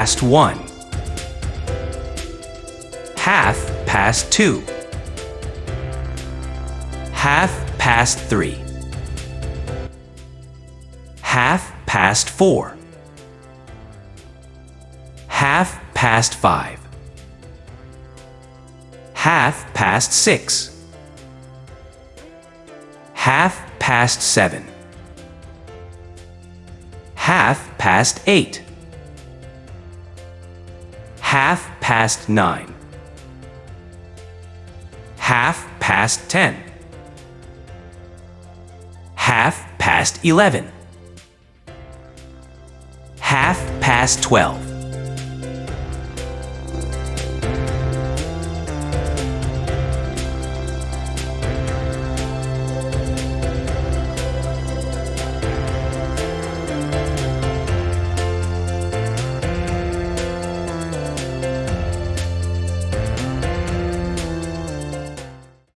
past 1. Half past 2. Half past 3. Half past 4. Half past 5. Half past 6. Half past 7. Half past 8. Half past 9. Half past 10. Half past 11. Half past 12.